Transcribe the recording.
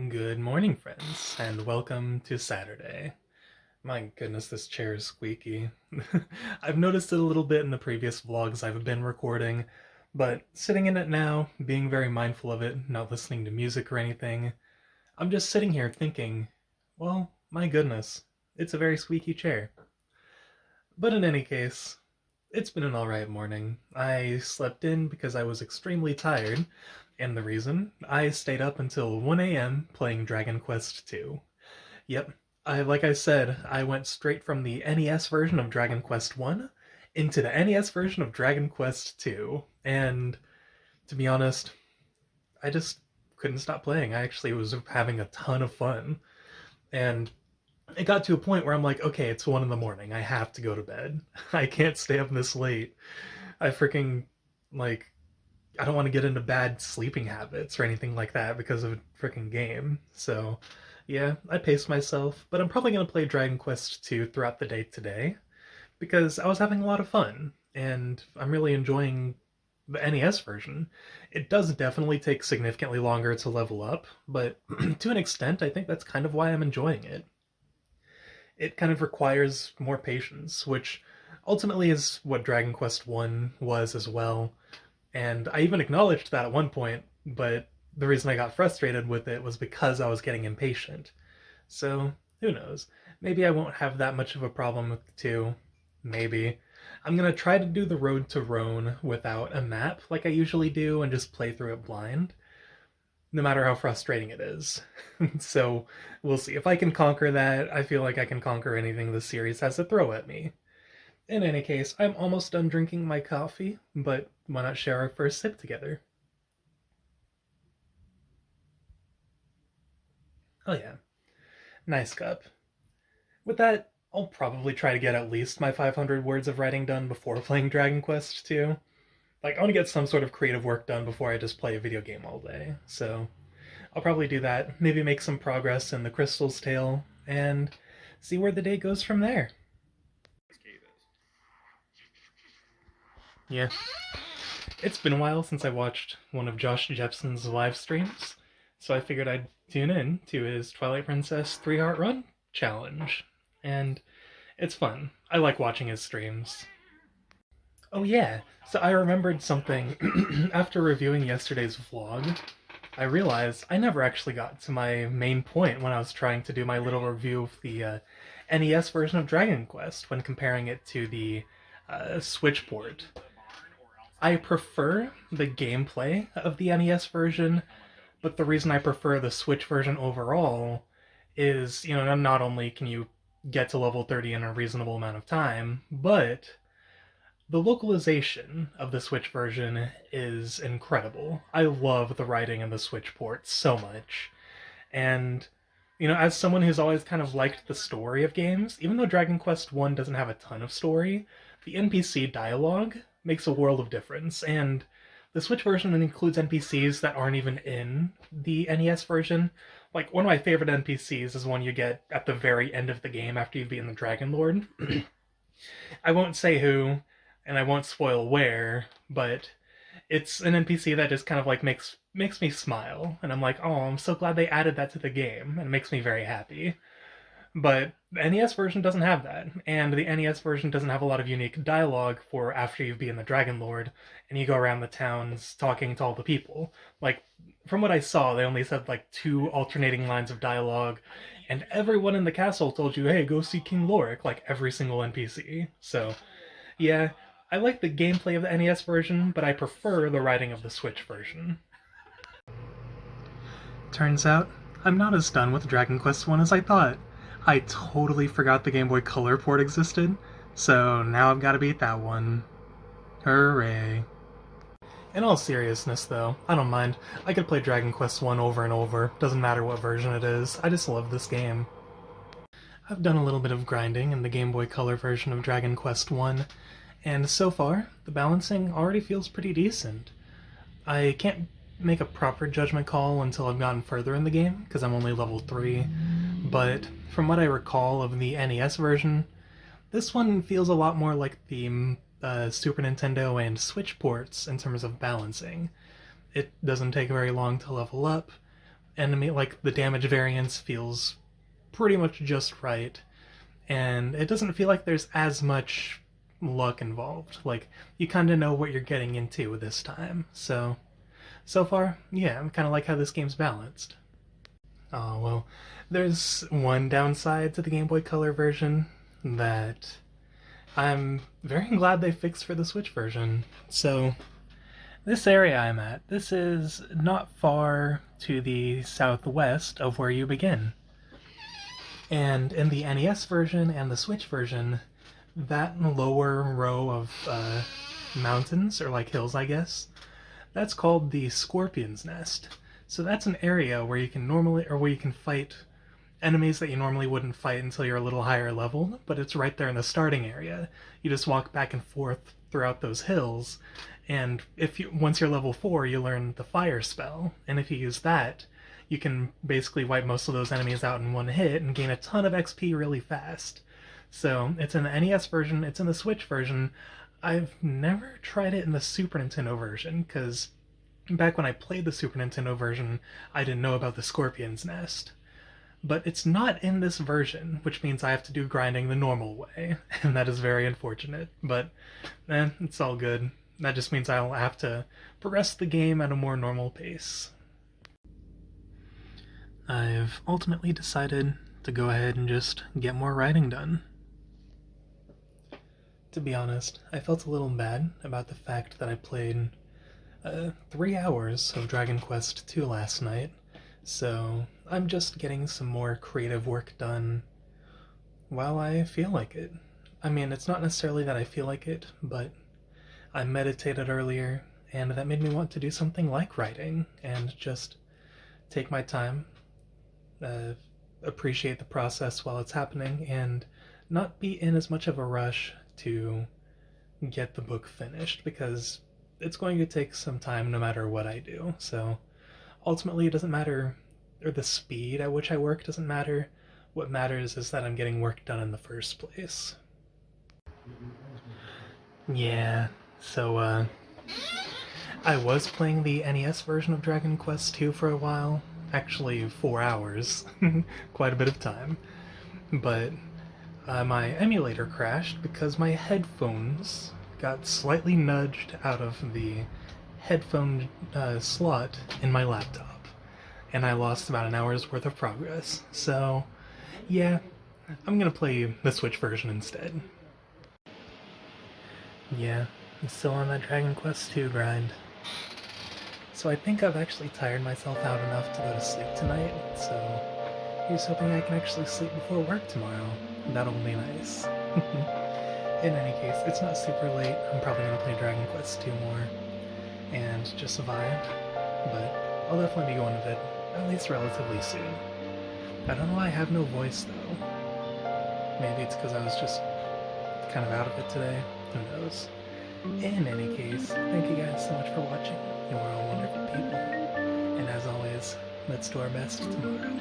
Good morning, friends, and welcome to Saturday. My goodness, this chair is squeaky. I've noticed it a little bit in the previous vlogs I've been recording, but sitting in it now, being very mindful of it, not listening to music or anything, I'm just sitting here thinking, well, my goodness, it's a very squeaky chair. But in any case, it's been an alright morning. I slept in because I was extremely tired, and the reason? I stayed up until 1 a.m. playing Dragon Quest II. Yep, like I said, I went straight from the NES version of Dragon Quest 1 into the NES version of Dragon Quest 2, and to be honest, I just couldn't stop playing. I actually was having a ton of fun, and it got to a point where I'm like, okay, it's 1 in the morning. I have to go to bed. I can't stay up this late. I freaking, like, I don't want to get into bad sleeping habits or anything like that because of a freaking game. So, yeah, I paced myself, but I'm probably going to play Dragon Quest 2 throughout the day today because I was having a lot of fun and I'm really enjoying the NES version. It does definitely take significantly longer to level up, but to an extent, I think that's kind of why I'm enjoying it. It kind of requires more patience, which ultimately is what Dragon Quest 1 was as well. And I even acknowledged that at one point, but the reason I got frustrated with it was because I was getting impatient. So, who knows? Maybe I won't have that much of a problem with the 2. Maybe. I'm gonna try to do the Road to Rhone without a map like I usually do and just play through it blind, no matter how frustrating it is. So, we'll see. If I can conquer that, I feel like I can conquer anything the series has to throw at me. In any case, I'm almost done drinking my coffee, but why not share our first sip together? Oh yeah, nice cup. With that, I'll probably try to get at least my 500 words of writing done before playing Dragon Quest 2. Like, I want to get some sort of creative work done before I just play a video game all day, so I'll probably do that, maybe make some progress in the Crystal's Tale, and see where the day goes from there. Yeah, it's been a while since I watched one of Josh Jepson's live streams, so I figured I'd tune in to his Twilight Princess 3 Heart Run challenge. And it's fun. I like watching his streams. Oh yeah, so I remembered something after reviewing yesterday's vlog. I realized I never actually got to my main point when I was trying to do my little review of the NES version of Dragon Quest when comparing it to the Switch port. I prefer the gameplay of the NES version, but the reason I prefer the Switch version overall is, not only can you get to level 30 in a reasonable amount of time, but the localization of the Switch version is incredible. I love the writing in the Switch port so much. And, as someone who's always kind of liked the story of games, even though Dragon Quest 1 doesn't have a ton of story, the NPC dialogue makes a world of difference. And the Switch version includes NPCs that aren't even in the NES version. Like, one of my favorite NPCs is one you get at the very end of the game after you've beaten the Dragon Lord. I won't say who, and I won't spoil where, but it's an NPC that just kind of like makes me smile, and I'm like, oh, I'm so glad they added that to the game, and it makes me very happy. But the NES version doesn't have that, and the NES version doesn't have a lot of unique dialogue for after you've beaten the Dragon Lord, and you go around the towns talking to all the people. Like, from what I saw, they only said like 2 alternating lines of dialogue, and everyone in the castle told you, hey, go see King Lorik, like every single NPC. So, yeah, I like the gameplay of the NES version, but I prefer the writing of the Switch version. Turns out, I'm not as done with Dragon Quest 1 as I thought. I totally forgot the Game Boy Color port existed, so now I've got to beat that one. Hooray. In all seriousness, though, I don't mind. I could play Dragon Quest 1 over and over, doesn't matter what version it is, I just love this game. I've done a little bit of grinding in the Game Boy Color version of Dragon Quest 1, and so far, the balancing already feels pretty decent. I can't make a proper judgment call until I've gotten further in the game, because I'm only level 3, but from what I recall of the NES version, this one feels a lot more like the Super Nintendo and Switch ports in terms of balancing. It doesn't take very long to level up, enemy, like the damage variance feels pretty much just right, and it doesn't feel like there's as much luck involved. Like, you kind of know what you're getting into this time. So far, yeah, I'm kind of like how this game's balanced. Oh, well, there's one downside to the Game Boy Color version that I'm very glad they fixed for the Switch version. So, this area I'm at, this is not far to the southwest of where you begin. And in the NES version and the Switch version, that lower row of mountains, or like hills, I guess, that's called the Scorpion's Nest. So that's an area where you can normally, or where you can fight enemies that you normally wouldn't fight until you're a little higher level, but it's right there in the starting area. You just walk back and forth throughout those hills, and if you once you're level 4, you learn the fire spell, and if you use that, you can basically wipe most of those enemies out in one hit and gain a ton of XP really fast. So it's in the NES version, it's in the Switch version. I've never tried it in the Super Nintendo version, because back when I played the Super Nintendo version, I didn't know about the Scorpion's Nest. But it's not in this version, which means I have to do grinding the normal way, and that is very unfortunate. But, it's all good. That just means I'll have to progress the game at a more normal pace. I've ultimately decided to go ahead and just get more writing done. To be honest, I felt a little bad about the fact that I played 3 hours of Dragon Quest II last night, so I'm just getting some more creative work done while I feel like it. I mean, it's not necessarily that I feel like it, but I meditated earlier, and that made me want to do something like writing, and just take my time, appreciate the process while it's happening, and not be in as much of a rush to get the book finished, because it's going to take some time no matter what I do. So ultimately it doesn't matter, or the speed at which I work doesn't matter. What matters is that I'm getting work done in the first place. Yeah, so I was playing the NES version of Dragon Quest II for a while. Actually, 4 hours. Quite a bit of time. But my emulator crashed because my headphones got slightly nudged out of the headphone slot in my laptop, and I lost about an hour's worth of progress. So, yeah, I'm gonna play the Switch version instead. Yeah, I'm still on that Dragon Quest II grind. So I think I've actually tired myself out enough to go to sleep tonight, so here's hoping I can actually sleep before work tomorrow. That'll be nice. In any case, it's not super late. I'm probably going to play Dragon Quest II more and just vibe, but I'll definitely be going to bed, at least relatively soon. I don't know why I have no voice, though. Maybe it's because I was just kind of out of it today. Who knows? In any case, thank you guys so much for watching. You are all wonderful people. And as always, let's do our best tomorrow.